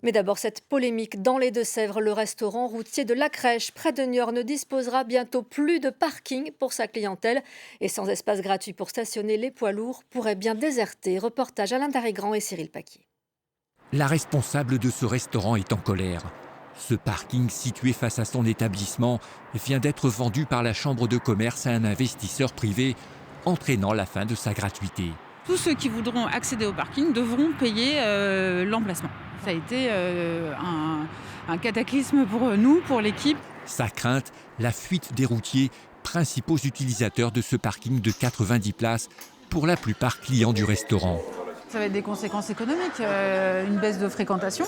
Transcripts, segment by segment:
Mais d'abord, cette polémique dans les Deux-Sèvres. Le restaurant routier de La Crèche, près de Niort, ne disposera bientôt plus de parking pour sa clientèle. Et sans espace gratuit pour stationner, les poids lourds pourraient bien déserter. Reportage Alain Daré-Grand et Cyril Paquier. La responsable de ce restaurant est en colère. Ce parking situé face à son établissement vient d'être vendu par la chambre de commerce à un investisseur privé, entraînant la fin de sa gratuité. Tous ceux qui voudront accéder au parking devront payer l'emplacement. Ça a été un cataclysme pour nous, pour l'équipe. Sa crainte, la fuite des routiers, principaux utilisateurs de ce parking de 90 places, pour la plupart clients du restaurant. Ça va être des conséquences économiques, une baisse de fréquentation,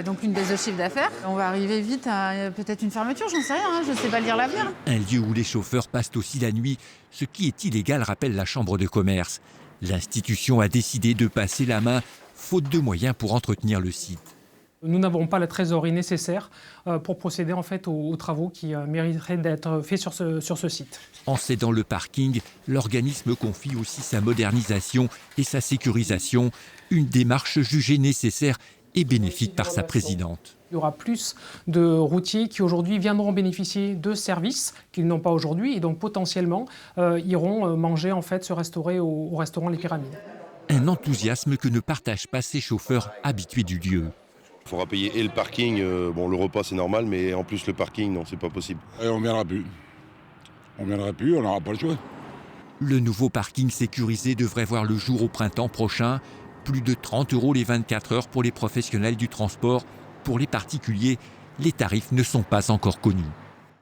donc une baisse de chiffre d'affaires. On va arriver vite à peut-être une fermeture, j'en sais rien, je ne sais pas lire l'avenir. Un lieu où les chauffeurs passent aussi la nuit, ce qui est illégal, rappelle la chambre de commerce. L'institution a décidé de passer la main, faute de moyens pour entretenir le site. Nous n'avons pas la trésorerie nécessaire pour procéder en fait aux travaux qui mériteraient d'être faits sur ce site. En cédant le parking, l'organisme confie aussi sa modernisation et sa sécurisation, une démarche jugée nécessaire et bénéfique par sa présidente. Il y aura plus de routiers qui aujourd'hui viendront bénéficier de services qu'ils n'ont pas aujourd'hui et donc potentiellement iront manger, en fait, se restaurer au restaurant Les Pyramides. Un enthousiasme que ne partagent pas ces chauffeurs habitués du lieu. Il faudra payer et le parking, bon le repas c'est normal, mais en plus le parking, non c'est pas possible. Et on ne viendra plus. On ne viendra plus, on n'aura pas le choix. Le nouveau parking sécurisé devrait voir le jour au printemps prochain. Plus de 30 € les 24 heures pour les professionnels du transport. Pour les particuliers, les tarifs ne sont pas encore connus.